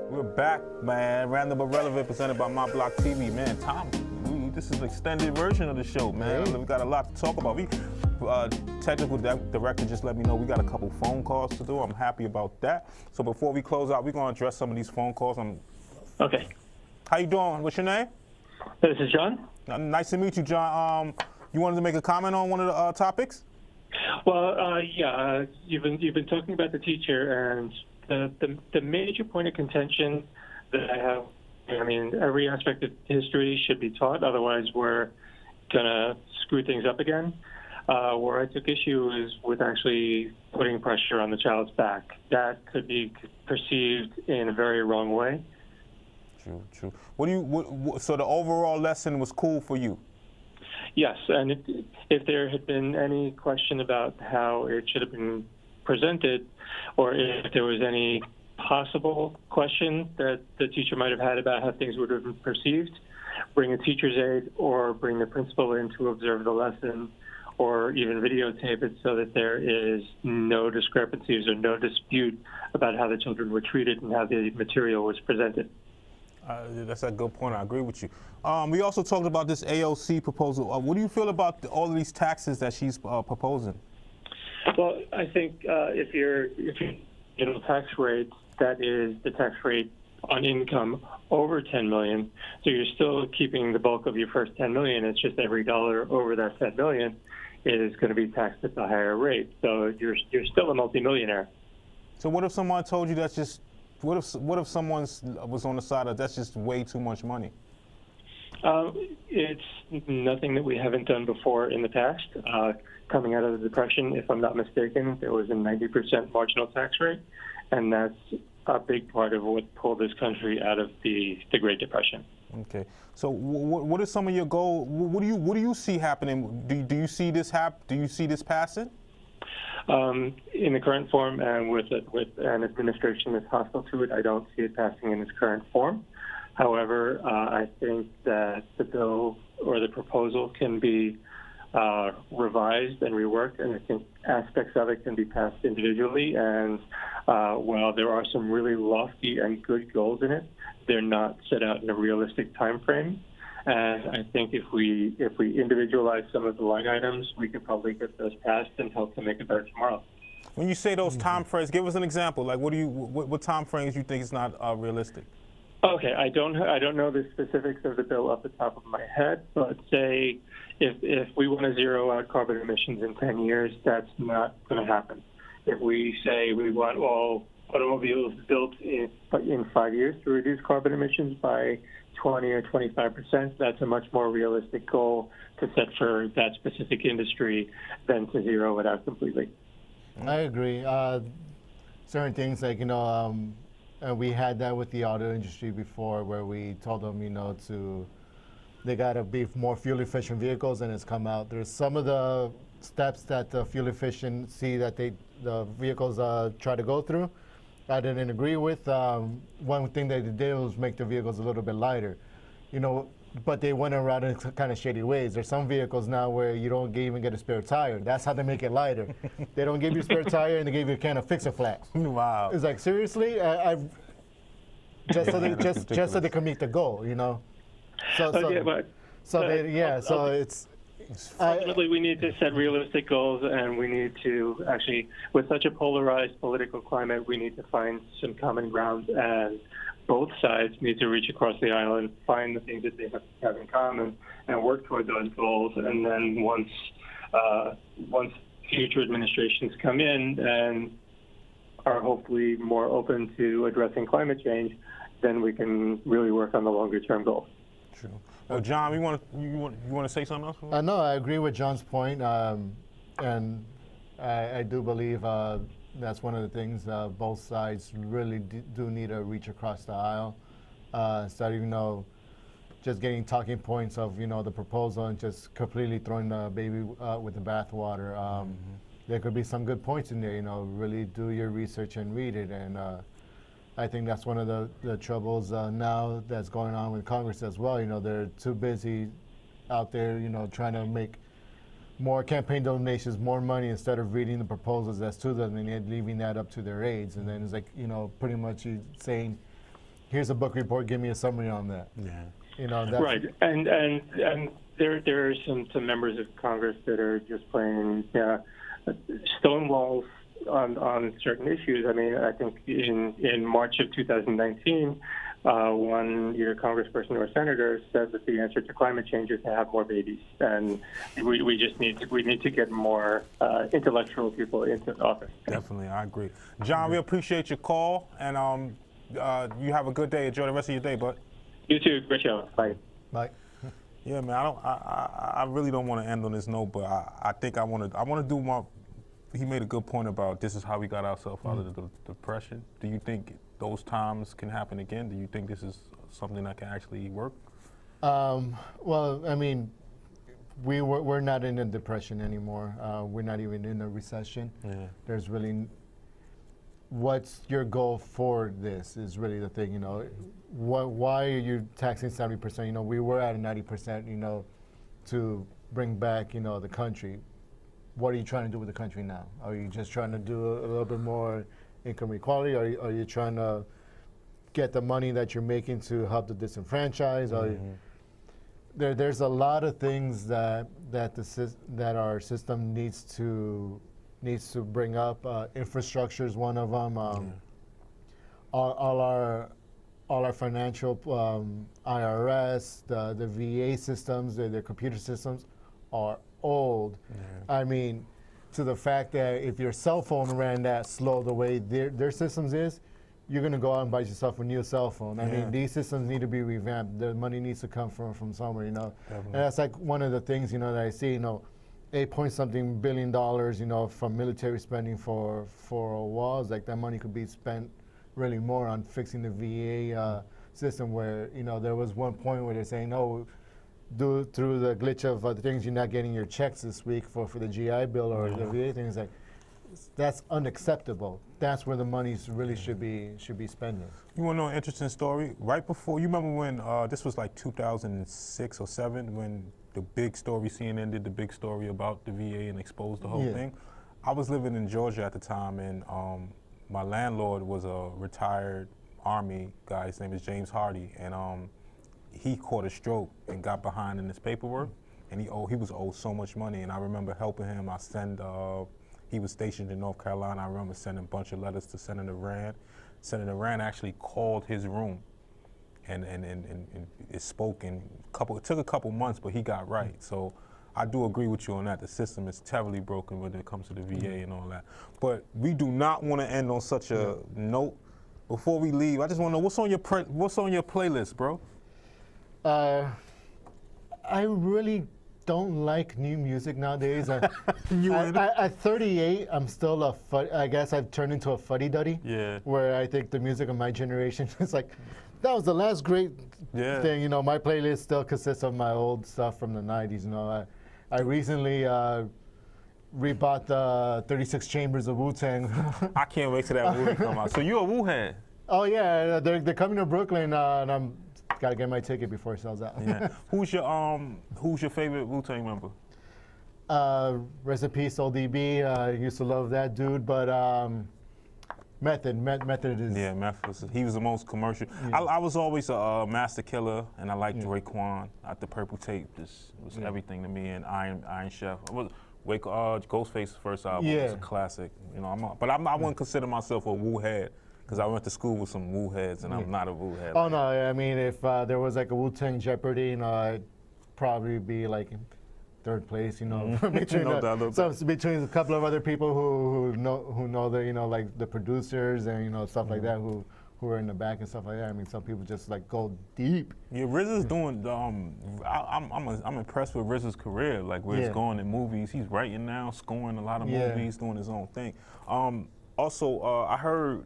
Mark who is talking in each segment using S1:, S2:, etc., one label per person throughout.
S1: We're back, man. Random but relevant, presented by My Block TV, man. Tom, this is an extended version of the show, man.
S2: Hey.
S1: We got a lot to talk about. Technical director just let me know we got a couple phone calls to do. I'm happy about that. So before we close out, we're gonna address some of these phone calls.
S3: Okay.
S1: How you doing? What's your name?
S3: This is John.
S1: Nice to meet you, John. You wanted to make a comment on one of the topics?
S3: Well, you've been talking about the teacher, and the major point of contention that I have. I mean, every aspect of history should be taught. Otherwise, we're gonna screw things up again. Where I took issue is with actually putting pressure on the child's back. That could be perceived in a very wrong way.
S1: True. So the overall lesson was cool for you?
S3: Yes, and if there had been any question about how it should have been presented, or if there was any possible question that the teacher might have had about how things would have been perceived, bring a teacher's aide or bring the principal in to observe the lesson, or even videotape it so that there is no discrepancies or no dispute about how the children were treated and how the material was presented.
S1: That's a good point. I agree with you. We also talked about this AOC proposal. What do you feel about all of these taxes that she's proposing?
S3: Well, I think if you're tax rate, that is the tax rate on income over 10 million. So you're still keeping the bulk of your first 10 million. It's just every dollar over that 10 million is going to be taxed at the higher rate. So you're still a multimillionaire.
S1: So what if someone told you that's just what if someone was on the side of that's just way too much money?
S3: It's nothing that we haven't done before in the past. Coming out of the Depression, if I'm not mistaken, there was a 90% marginal tax rate, and that's a big part of what pulled this country out of the Great Depression.
S1: Okay. So what are some of your goals? What do you see happening? Do you see this Do you see this passing?
S3: In the current form, and with an administration that's hostile to it, I don't see it passing in its current form. However, I think that the bill or the proposal can be revised and reworked, and I think aspects of it can be passed individually. And while there are some really lofty and good goals in it, they're not set out in a realistic time frame. And I think if we individualize some of the line items, we could probably get those passed and help to make it better tomorrow.
S1: When you say those time frames, give us an example. Like, what time frames you think is not realistic?
S3: Okay, I don't know the specifics of the bill off the top of my head, but say if we want to zero out carbon emissions in 10 years, that's not going to happen. If we say we want all automobiles built in 5 years to reduce carbon emissions by 20 or 25%, that's a much more realistic goal to set for that specific industry than to zero it out completely.
S2: I agree. Certain things like, we had that with the auto industry before, where we told them, they got to be more fuel efficient vehicles, and it's come out. There's some of the steps that the fuel efficiency that the vehicles try to go through, I didn't agree with. One thing that they did was make the vehicles a little bit lighter, but they went around in kind of shady ways. There's some vehicles now where you don't even get a spare tire. That's how they make it lighter. They don't give you a spare tire, and they give you a can of Fix-A-Flat.
S1: Wow.
S2: It's like, seriously? Just so they can meet the goal, So it's.
S3: Ultimately, we need to set realistic goals, and we need to actually, with such a polarized political climate, we need to find some common ground, and both sides need to reach across the aisle and find the things that they have in common and work toward those goals. And then once future administrations come in and are hopefully more open to addressing climate change, then we can really work on the longer-term goals.
S1: True. John, you want to say something else?
S2: No, I agree with John's point, and I do believe that's one of the things both sides really do need to reach across the aisle. Instead of, just getting talking points of, the proposal and just completely throwing the baby with the bathwater. There could be some good points in there, really do your research and read it. And I think that's one of the troubles now that's going on with Congress as well. They're too busy out there, trying to make more campaign donations, more money, instead of reading the proposals that's to them and leaving that up to their aides. And then it's like, you know, pretty much you saying, here's a book report, give me a summary on that.
S1: Yeah.
S2: You know, that's
S3: Right, and there are some members of Congress that are just playing stonewalls on certain issues. I mean, I think in March of 2019, one either congressperson or senator said that the answer to climate change is to have more babies, and we just need to get more intellectual people into office.
S1: Definitely, I agree. John, we appreciate your call, and you have a good day. Enjoy the rest of your day, bud.
S3: You too. Great show. Bye.
S2: Bye.
S1: Yeah, man. I really don't want to end on this note, but I think I want to do my. He made a good point about this is how we got ourselves out of the depression. Do you think those times can happen again? Do you think this is something that can actually work?
S2: Well, I mean, we're not in a depression anymore. We're not even in a recession.
S1: Yeah.
S2: There's really, what's your goal for this is really the thing, you know. Why are you taxing 70%? You know, we were at a 90%, you know, to bring back, you know, the country. What are you trying to do with the country now? Are you just trying to do a little bit more income equality? Are you trying to get the money that you're making to help the disenfranchised? There's a lot of things that our system needs to bring up. Infrastructure is one of them. All our financial IRS, the VA systems, their computer systems are old. Yeah. I mean, to the fact that if your cell phone ran that slow the way their systems is, you're going to go out and buy yourself a new cell phone. I mean, these systems need to be revamped. The money needs to come from somewhere, you know. Definitely. And that's like one of the things, you know, that I see, you know, $8-point-something billion, you know, from military spending for walls. Like that money could be spent really more on fixing the VA system, where, you know, there was one point where they're saying, oh, through the glitch of the things, you're not getting your checks this week for the GI Bill or the VA thing. It's like, that's unacceptable. That's where the money really should be spending.
S1: You want to know an interesting story? Right before, you remember when this was like 2006 or 7, when the big story, CNN did the big story about the VA and exposed the whole thing? I was living in Georgia at the time, and my landlord was a retired Army guy. His name is James Hardy, and he caught a stroke and got behind in his paperwork, and he was owed so much money. And I remember helping him. He was stationed in North Carolina. I remember sending a bunch of letters to Senator Rand. Senator Rand actually called his room, and it spoke. And it took a couple months, but he got right. So I do agree with you on that. The system is terribly broken when it comes to the VA and all that. But we do not want to end on such a note. Before we leave, I just want to know what's on your playlist, bro.
S2: I really don't like new music nowadays. At 38, I'm still I guess I've turned into a fuddy-duddy. Yeah. Where I think the music of my generation is like, that was the last great thing. You know, my playlist still consists of my old stuff from the 90s. You know, I recently rebought the 36 Chambers of Wu-Tang.
S1: I can't wait till that movie come out. So you're a Wu head?
S2: Oh yeah, they're coming to Brooklyn, and I'm gotta get my ticket before it sells out.
S1: Yeah. Who's your favorite Wu-Tang member?
S2: Rest in peace, ODB. I used to love that dude, but Method is.
S1: Yeah, Method. He was the most commercial. Yeah. I was always a Master Killer, and I liked Raekwon. The Purple Tape was everything to me, and Iron Chef. Ghostface's first album was a classic. You know, I wouldn't consider myself a Wu head, because I went to school with some Wu heads, and I'm not a Wu head.
S2: Oh, no, I mean, if there was like a Wu-Tang Jeopardy, you know, I'd probably be like in third place, you know, between a couple of other people who know the, you know, like the producers and, you know, stuff like that, who are in the back and stuff like that. I mean, some people just like go deep.
S1: Yeah, RZA's doing, I'm impressed with RZA's career, like where he's going in movies. He's writing now, scoring a lot of movies, doing his own thing. Also, I heard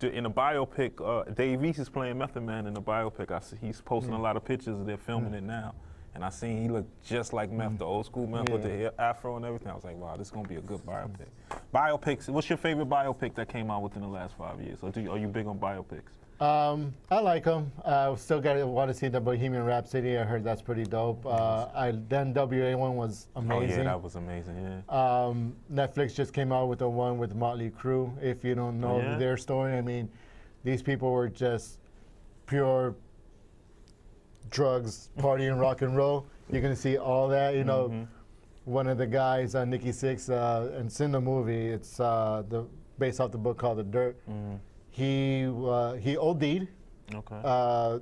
S1: in a biopic, Dave East is playing Method Man in the biopic. He's posting a lot of pictures. They're filming it now. and I seen he looked just like Meth, the old school Meth with the afro and everything. I was like, wow, this is gonna be a good biopic. Biopics. What's your favorite biopic that came out within the last 5 years? Or are you big on biopics?
S2: I like them. I still want to see the Bohemian Rhapsody. I heard that's pretty dope. Then WA1 was amazing.
S1: Oh yeah, that was amazing. Yeah.
S2: Netflix just came out with the one with Motley Crue. If you don't know their story, I mean, these people were just pure drugs, partying, rock and roll. You're gonna see all that. You know, one of the guys, Nikki Sixx, and it's in the movie. It's based off the book called The Dirt. He OD'd.
S1: Okay.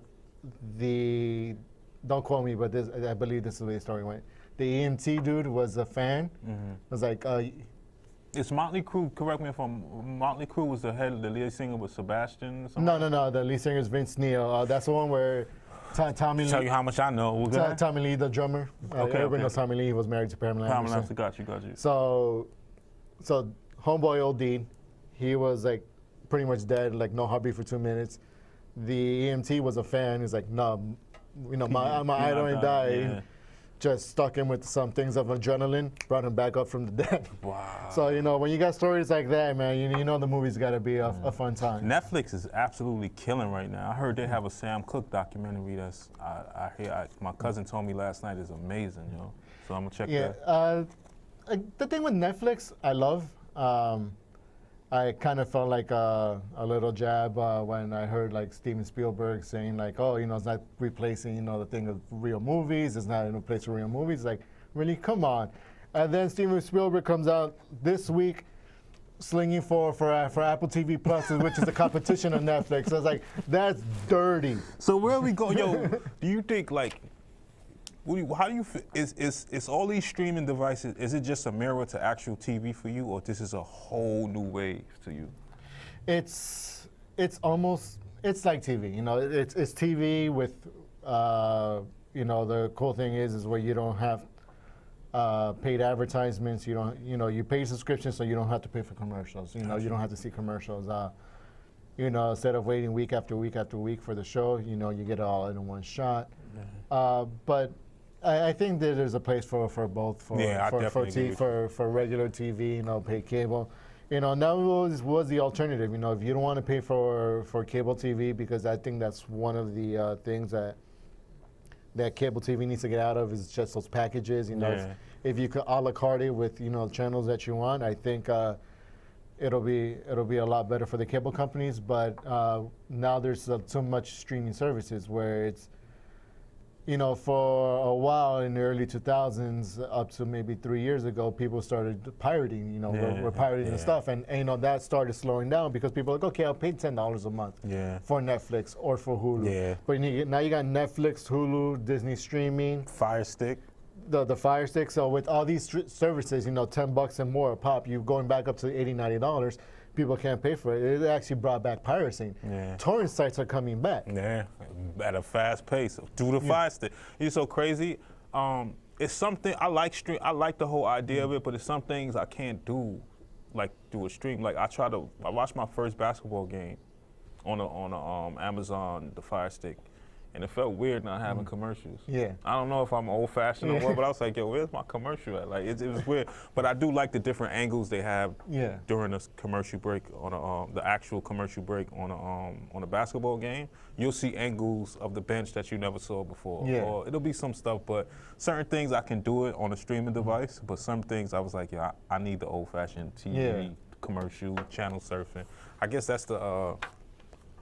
S2: Don't quote me, but I believe this is the way the story went. The EMT dude was a fan. Was like,
S1: it's Motley Crue. Correct me if I'm. Motley Crue was the lead singer was Sebastian.
S2: No. The lead singer is Vince Neil. That's the one where Tommy.
S1: Tell you how much I know.
S2: Tommy Lee, the drummer. Everybody knows Tommy Lee. He was married to Pamela Anderson.
S1: Got you.
S2: So homeboy OD'd. He was like pretty much dead, like no heartbeat for 2 minutes. The EMT was a fan. He's like, no, my idol ain't died.
S1: Yeah.
S2: Just stuck him with some things of adrenaline, brought him back up from the dead.
S1: Wow.
S2: So, when you got stories like that, man, you know the movie's got to be a fun time.
S1: Netflix is absolutely killing right now. I heard they have a Sam Cooke documentary that's, my cousin told me last night is amazing, So I'm going to check that.
S2: The thing with Netflix, I love. I kind of felt like a little jab when I heard like Steven Spielberg saying like, oh, it's not replacing, the thing of real movies. It's not in a place for real movies. Like, really, come on. And then Steven Spielberg comes out this week slinging for Apple TV Plus, which is the competition on Netflix. I was like, that's dirty.
S1: So where we go, do you think like, how do you feel? Is all these streaming devices, is it just a mirror to actual TV for you, or this is a whole new wave to you?
S2: It's like TV. It's TV with, the cool thing is where you don't have paid advertisements. You pay subscription, so you don't have to pay for commercials. You don't have to see commercials. Instead of waiting week after week after week for the show, you get it all in one shot. But I think that there's a place for both, for regular TV, pay cable. Now was the alternative. If you don't want to pay for cable TV, because I think that's one of the things that cable TV needs to get out of is just those packages. If you could a la carte it with channels that you want, I think it'll be a lot better for the cable companies. But now there's so much streaming services where it's. For a while in the early 2000s, up to maybe 3 years ago, people started pirating. We're pirating the stuff, and that started slowing down because people are like, okay, I'll pay $10 a month for Netflix or for Hulu.
S1: Yeah.
S2: But now you got Netflix, Hulu, Disney streaming,
S1: Fire Stick.
S2: The Fire Stick. So with all these services, $10 and more a pop, you're going back up to $80, $90. People can't pay for it. It actually brought back piracy.
S1: Yeah.
S2: Torrent sites are coming back.
S1: Yeah, at a fast pace. Do the Fire Stick. It's so crazy. It's something I like. I like the whole idea of it, but it's some things I can't do, like do a stream. Like I watched my first basketball game on Amazon, the Fire Stick. And it felt weird not having commercials. Yeah. I don't know if I'm old-fashioned or what, but I was like, yo, where's my commercial at? Like, it was weird. But I do like the different angles they have during this commercial break, on the actual commercial break on a basketball game. You'll see angles of the bench that you never saw before. Yeah. Or it'll be some stuff, but certain things I can do it on a streaming device, but some things I was like, yeah, I need the old-fashioned TV, commercial, channel surfing. I guess that's the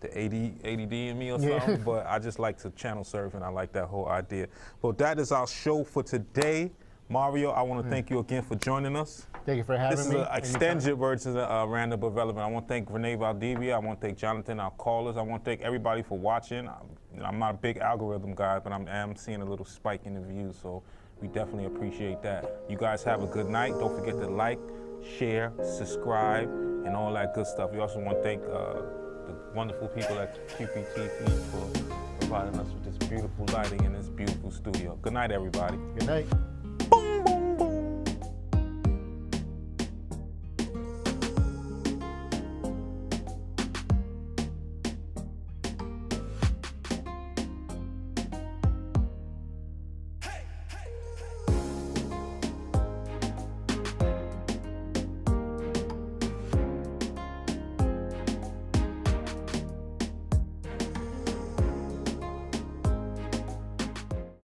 S1: ADD in me or something, but I just like to channel surf, and I like that whole idea. But that is our show for today. Mario, I want to thank you again for joining us.
S2: Thank you for having me.
S1: This is an extended version of Random But Relevant. I want to thank Renee Valdivia. I want to thank Jonathan, our callers. I want to thank everybody for watching. I'm not a big algorithm guy, but I'm seeing a little spike in the views, so we definitely appreciate that. You guys have a good night. Don't forget to like, share, subscribe, and all that good stuff. We also want to thank the wonderful people at QPTV for providing us with this beautiful lighting in this beautiful studio. Good night, everybody.
S2: Good night.